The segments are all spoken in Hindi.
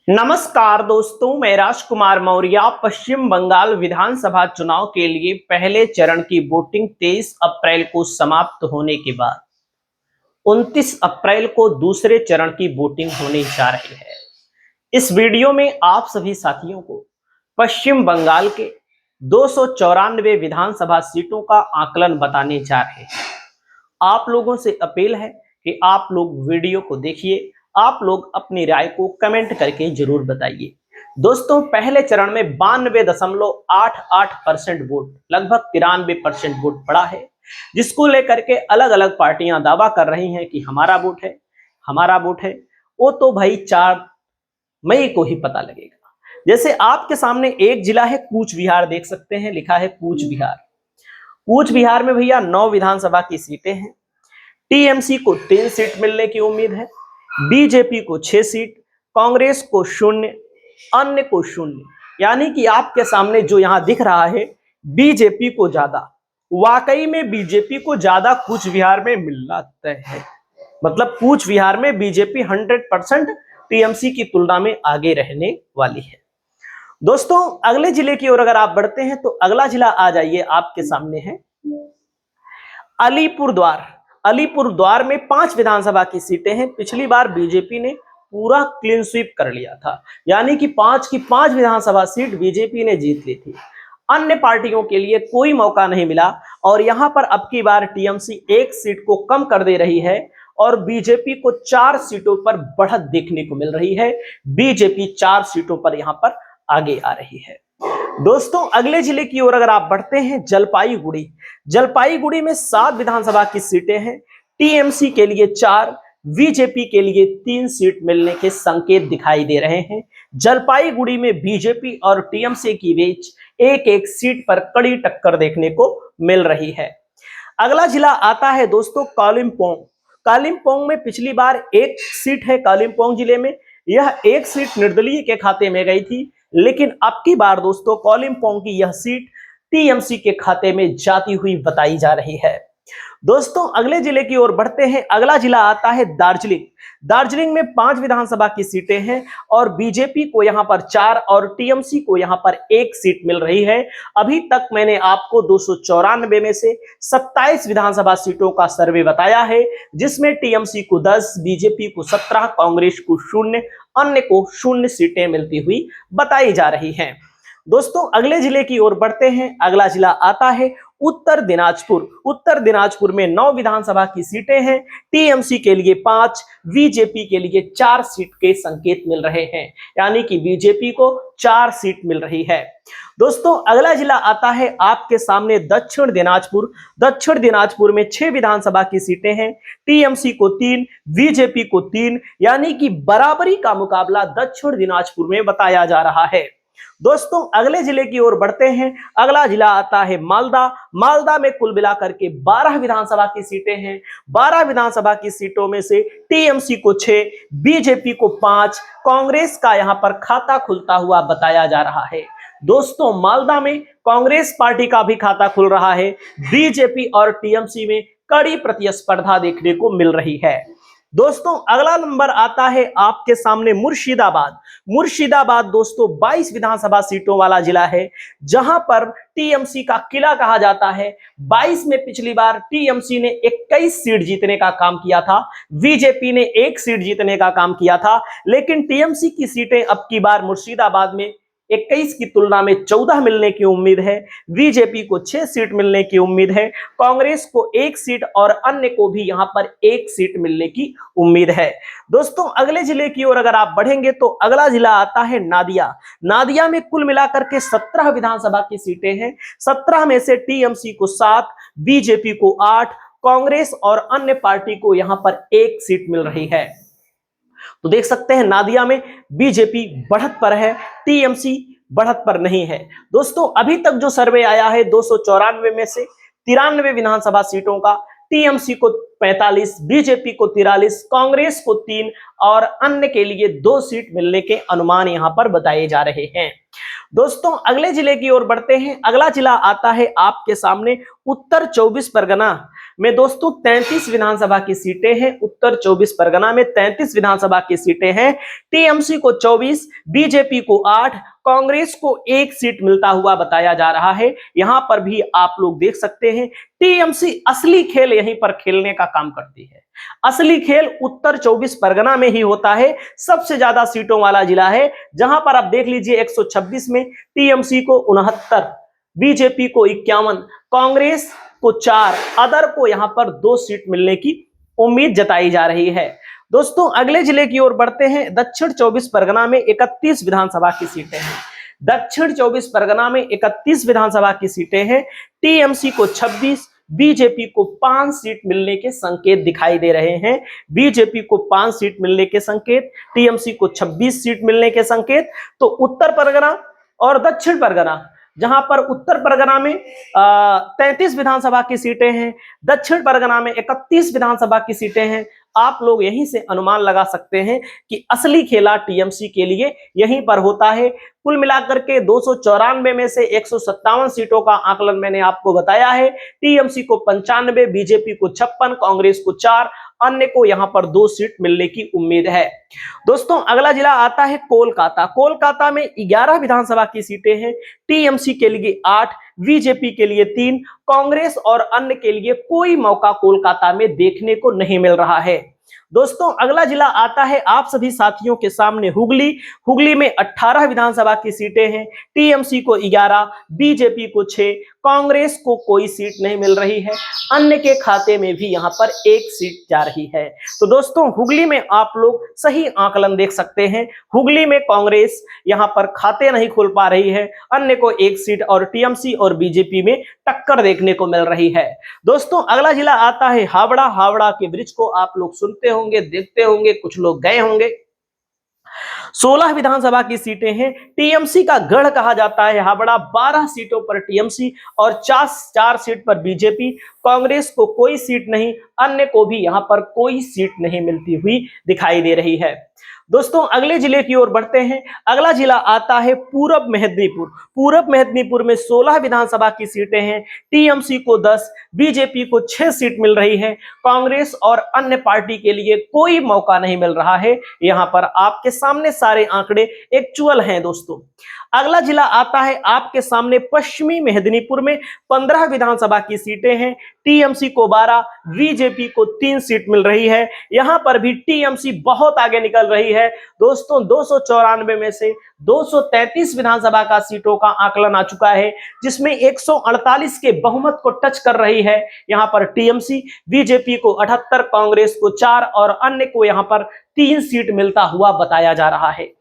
नमस्कार दोस्तों, मैं राजकुमार मौर्य। पश्चिम बंगाल विधानसभा चुनाव के लिए पहले चरण की वोटिंग 23 अप्रैल को समाप्त होने के बाद 29 अप्रैल को दूसरे चरण की वोटिंग होने जा रही है। इस वीडियो में आप सभी साथियों को पश्चिम बंगाल के 294 विधानसभा सीटों का आकलन बताने जा रहे हैं। आप लोगों से अपील है कि आप लोग वीडियो को देखिए, आप लोग अपनी राय को कमेंट करके जरूर बताइए। दोस्तों, पहले चरण में 92.88% वोट, लगभग 93% वोट पड़ा है, जिसको लेकर के अलग अलग पार्टियां दावा कर रही हैं कि हमारा वोट है, हमारा वोट है। वो तो भाई 4 मई को ही पता लगेगा। जैसे आपके सामने एक जिला है कूच बिहार, देख सकते हैं, लिखा है कूच बिहार। कूच बिहार में भैया 9 विधानसभा की सीटें हैं। टीएमसी को 3 सीट मिलने की उम्मीद है, बीजेपी को 6 सीट, कांग्रेस को 0, अन्य को 0। यानी कि आपके सामने जो यहां दिख रहा है बीजेपी को ज्यादा, वाकई में बीजेपी को ज्यादा कूच बिहार में मिलना तय है। मतलब कूच बिहार में बीजेपी 100% टीएमसी की तुलना में आगे रहने वाली है। दोस्तों, अगले जिले की ओर अगर आप बढ़ते हैं तो अगला जिला आ जाइए, आपके सामने है अलीपुरद्वार। अलीपुरद्वार में 5 विधानसभा की सीटें हैं। पिछली बार बीजेपी ने पूरा क्लीन स्वीप कर लिया था, यानी कि 5 की 5 विधानसभा सीट बीजेपी ने जीत ली थी। अन्य पार्टियों के लिए कोई मौका नहीं मिला और यहां पर अब की बार टीएमसी 1 सीट को कम कर दे रही है और बीजेपी को 4 सीटों पर बढ़त देखने को मिल रही है। बीजेपी 4 सीटों पर यहां पर आगे आ रही है। दोस्तों, अगले जिले की ओर अगर आप बढ़ते हैं, जलपाईगुड़ी। जलपाईगुड़ी में 7 विधानसभा की सीटें हैं। टीएमसी के लिए 4, बीजेपी के लिए 3 सीट मिलने के संकेत दिखाई दे रहे हैं। जलपाईगुड़ी में बीजेपी और टीएमसी की बीच एक एक सीट पर कड़ी टक्कर देखने को मिल रही है। अगला जिला आता है दोस्तों कालिम्पोंग। कालिम्पोंग में पिछली बार 1 सीट है। कालिम्पोंग जिले में यह 1 सीट निर्दलीय के खाते में गई थी, लेकिन अब की बार दोस्तों कालिम्पोंग की यह सीट टीएमसी के खाते में जाती हुई बताई जा रही है। दोस्तों, अगले जिले की ओर बढ़ते हैं। अगला जिला आता है दार्जिलिंग। दार्जिलिंग में 5 विधानसभा की सीटें हैं और बीजेपी को यहां पर 4 और टीएमसी को यहां पर 1 सीट मिल रही है। अभी तक मैंने आपको 294 में से 27 विधानसभा सीटों का सर्वे बताया है, जिसमें टीएमसी को 10, बीजेपी को 17, कांग्रेस को 0, अन्य को 0 सीटें मिलती हुई बताई जा रही हैं। दोस्तों, अगले जिले की ओर बढ़ते हैं। अगला जिला आता है उत्तर दिनाजपुर। उत्तर दिनाजपुर में 9 विधानसभा की सीटें हैं। टीएमसी के लिए 5, बीजेपी के लिए 4 सीट के संकेत मिल रहे हैं, यानी कि बीजेपी को 4 सीट मिल रही है। दोस्तों, अगला जिला आता है आपके सामने दक्षिण दिनाजपुर। दक्षिण दिनाजपुर में 6 विधानसभा की सीटें हैं। टीएमसी को 3, बीजेपी को 3, यानी कि बराबरी का मुकाबला दक्षिण दिनाजपुर में बताया जा रहा है। दोस्तों, अगले जिले की ओर बढ़ते हैं। अगला जिला आता है मालदा। मालदा में कुल मिलाकर के 12 विधानसभा की सीटें हैं। 12 विधानसभा की सीटों में से टीएमसी को 6, बीजेपी को 5, कांग्रेस का यहां पर खाता खुलता हुआ बताया जा रहा है। दोस्तों, मालदा में कांग्रेस पार्टी का भी खाता खुल रहा है। बीजेपी और टीएमसी में कड़ी प्रतिस्पर्धा देखने को मिल रही है। दोस्तों, अगला नंबर आता है आपके सामने मुर्शिदाबाद। मुर्शिदाबाद दोस्तों 22 विधानसभा सीटों वाला जिला है, जहां पर टीएमसी का किला कहा जाता है। 22 में पिछली बार टीएमसी ने 21 सीट जीतने का काम किया था, बीजेपी ने 1 सीट जीतने का काम किया था, लेकिन टीएमसी की सीटें अब की बार मुर्शिदाबाद में 21 की तुलना में 14 मिलने की उम्मीद है। बीजेपी को 6 सीट मिलने की उम्मीद है, कांग्रेस को 1 सीट और अन्य को भी यहां पर 1 सीट मिलने की उम्मीद है। दोस्तों, अगले जिले की ओर अगर आप बढ़ेंगे तो अगला जिला आता है नादिया। नादिया में कुल मिलाकर के 17 विधानसभा की सीटें हैं। 17 में से टीएमसी को 7, बीजेपी को 8, कांग्रेस और अन्य पार्टी को यहां पर 1 सीट मिल रही है। तो देख सकते हैं नादिया में बीजेपी बढ़त पर है, टीएमसी बढ़त पर नहीं है। दोस्तों, अभी तक जो सर्वे आया है 294 में से 93 विधानसभा सीटों का, टीएमसी को 45, बीजेपी को 43, कांग्रेस को 3 और अन्य के लिए 2 सीट मिलने के अनुमान यहां पर बताए जा रहे हैं। दोस्तों अगले जिले की ओर बढ़ते हैं। अगला जिला आता है आपके सामने उत्तर 24 परगना में। दोस्तों 33 विधानसभा की सीटें हैं। उत्तर 24 परगना में 33 विधानसभा की सीटें हैं। टीएमसी को 24, बीजेपी को 8, कांग्रेस को 1 सीट मिलता हुआ बताया जा रहा है। यहां पर भी आप लोग देख सकते हैं टीएमसी असली खेल यहीं पर खेलने का काम करती है। असली खेल उत्तर 24 परगना में ही होता है। सबसे ज्यादा सीटों वाला जिला है, जहां पर आप देख लीजिए 126 में टीएमसी को 69, बीजेपी को 51, कांग्रेस को 4, अदर को यहां पर 2 सीट मिलने की उम्मीद जताई जा रही है। दोस्तों अगले जिले की ओर बढ़ते हैं। दक्षिण 24 परगना में 31 विधानसभा की सीटें हैं। दक्षिण 24 परगना में 31 विधानसभा की सीटें हैं। टीएमसी को 26, बीजेपी को 5 सीट मिलने के संकेत दिखाई दे रहे हैं। बीजेपी को 5 सीट मिलने के संकेत, टीएमसी को 26 सीट मिलने के संकेत। तो उत्तर परगना और दक्षिण परगना, जहां पर उत्तर परगना में 33 विधानसभा की सीटें हैं, दक्षिण परगना में 31 विधानसभा की सीटें हैं, आप लोग यहीं से अनुमान लगा सकते हैं कि असली खेला टीएमसी के लिए यहीं पर होता है। कुल मिलाकर के 294 में से 157 सीटों का आकलन मैंने आपको बताया है। टीएमसी को 95, बीजेपी को 56, कांग्रेस को 4, अन्य को यहां पर 2 सीट मिलने की उम्मीद है। दोस्तों अगला जिला आता है कोलकाता। कोलकाता में 11 विधानसभा की सीटें हैं। टीएमसी के लिए 8, बीजेपी के लिए 3, कांग्रेस और अन्य के लिए कोई मौका कोलकाता में देखने को नहीं मिल रहा है। दोस्तों अगला जिला आता है आप सभी साथियों के सामने हुगली। हुगली में 18 विधानसभा की सीटें हैं। टीएमसी को 11, बीजेपी को 6, कांग्रेस को कोई सीट नहीं मिल रही है, अन्य के खाते में भी यहां पर 1 सीट जा रही है। तो दोस्तों हुगली में आप लोग सही आकलन देख सकते हैं। हुगली में कांग्रेस यहां पर खाते नहीं खोल पा रही है, अन्य को 1 सीट और टीएमसी और बीजेपी में टक्कर देखने को मिल रही है। दोस्तों अगला जिला आता है हावड़ा। हावड़ा के ब्रिज को आप लोग सुनते होंगे, देखते होंगे, कुछ लोग गए होंगे। 16 विधानसभा की सीटें हैं। टीएमसी का गढ़ कहा जाता है हावड़ा। 12 सीटों पर टीएमसी और 4 सीट पर बीजेपी। कांग्रेस को कोई सीट नहीं, अन्य को भी यहां पर कोई सीट नहीं मिलती हुई दिखाई दे रही है। दोस्तों अगले जिले की ओर बढ़ते हैं। अगला जिला आता है पूरब मेदिनीपुर। पूरब मेदिनीपुर में 16 विधानसभा की सीटें हैं। टीएमसी को 10, बीजेपी को 6 सीट मिल रही है। कांग्रेस और अन्य पार्टी के लिए कोई मौका नहीं मिल रहा है। यहां पर आपके सामने सारे आंकड़े एक्चुअल हैं। दोस्तों अगला जिला आता है आपके सामने पश्चिमी मेदिनीपुर में 15 विधानसभा की सीटें हैं। टीएमसी को 12, बीजेपी को 3 सीट मिल रही है। यहां पर भी टीएमसी बहुत आगे निकल रही है। दोस्तों 294 में से 233 विधानसभा का सीटों का आकलन आ चुका है, जिसमें 148 के बहुमत को टच कर रही है। यहां पर टीएमसी, बीजेपी को 78, कांग्रेस को 4 और अन्य को यहां पर 3 सीट मिलता हुआ बताया जा रहा है।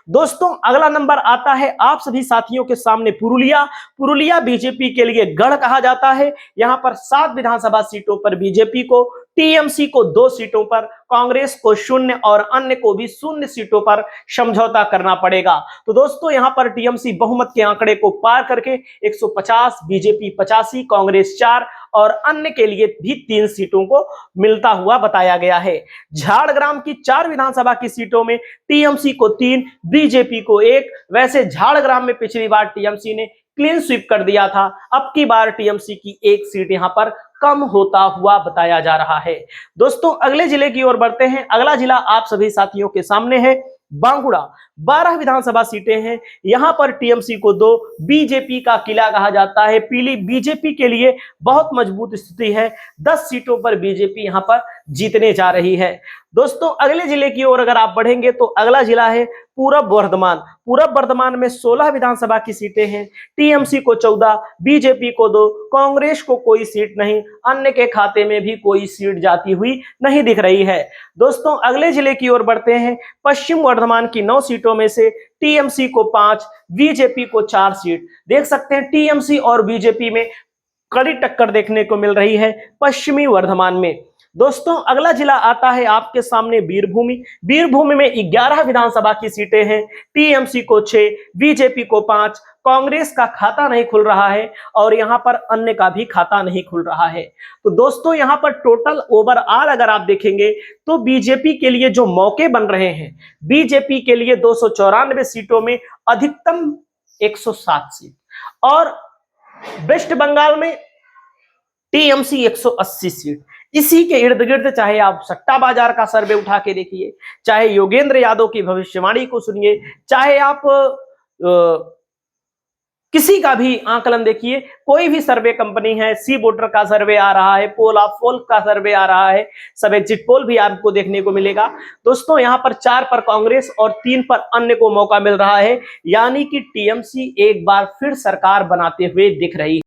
दोस्तों अगला नंबर आता है आप सभी साथियों के सामने पुरुलिया। पुरुलिया बीजेपी के लिए गढ़ कहा जाता है। यहां पर 7 विधानसभा सीटों पर बीजेपी को, टीएमसी को 2 सीटों पर, कांग्रेस को 0 और अन्य को भी 0 सीटों पर समझौता करना पड़ेगा। तो दोस्तों यहां पर टीएमसी बहुमत के आंकड़े को पार करके 150, बीजेपी 85, कांग्रेस 4 और अन्य के लिए भी 3 सीटों को मिलता हुआ बताया गया है। झाड़ग्राम की 4 विधानसभा की सीटों में टीएमसी को 3, बीजेपी को 1। वैसे झाड़ग्राम में पिछली बार टीएमसी ने क्लीन स्वीप कर दिया था, अब की बार टीएमसी की 1 सीट यहां पर कम होता हुआ बताया जा रहा है। दोस्तों अगले जिले की ओर बढ़ते हैं। अगला जिला आप सभी साथियों के सामने है बांकुड़ा। 12 विधानसभा सीटें हैं। यहां पर टीएमसी को 2, बीजेपी का किला कहा जाता है। पीली बीजेपी के लिए बहुत मजबूत स्थिति है। 10 सीटों पर बीजेपी यहां पर जीतने जा रही है। दोस्तों अगले जिले की ओर अगर आप बढ़ेंगे तो अगला जिला है पूरब वर्धमान। पूरब वर्धमान में 16 विधानसभा की सीटें हैं। टीएमसी को 14, बीजेपी को 2, कांग्रेस को कोई सीट नहीं, अन्य के खाते में भी कोई सीट जाती हुई नहीं दिख रही है। दोस्तों अगले जिले की ओर बढ़ते हैं। पश्चिम वर्धमान की 9 सीटों में से टीएमसी को 5, बीजेपी को 4 सीट। देख सकते हैं टीएमसी और बीजेपी में कड़ी टक्कर देखने को मिल रही है पश्चिमी वर्धमान में। दोस्तों अगला जिला आता है आपके सामने बीरभूमि। बीरभूमि में 11 विधानसभा की सीटें हैं। टीएमसी को 6, बीजेपी को 5, कांग्रेस का खाता नहीं खुल रहा है और यहां पर अन्य का भी खाता नहीं खुल रहा है। तो दोस्तों यहां पर टोटल ओवरऑल अगर आप देखेंगे तो बीजेपी के लिए जो मौके बन रहे हैं, बीजेपी के लिए 294 सीटों में अधिकतम 107 सीट, और वेस्ट बंगाल में टीएमसी 180 सीट। इसी के इर्द गिर्द चाहे आप सट्टा बाजार का सर्वे उठा के देखिए, चाहे योगेंद्र यादव की भविष्यवाणी को सुनिए, चाहे आप किसी का भी आंकलन देखिए, कोई भी सर्वे कंपनी है, सी वोटर का सर्वे आ रहा है, पोल ऑफ पोल का सर्वे आ रहा है, सब एग्जिट पोल भी आपको देखने को मिलेगा। दोस्तों यहां पर 4 पर कांग्रेस और 3 पर अन्य को मौका मिल रहा है, यानी कि टीएमसी एक बार फिर सरकार बनाते हुए दिख रही है।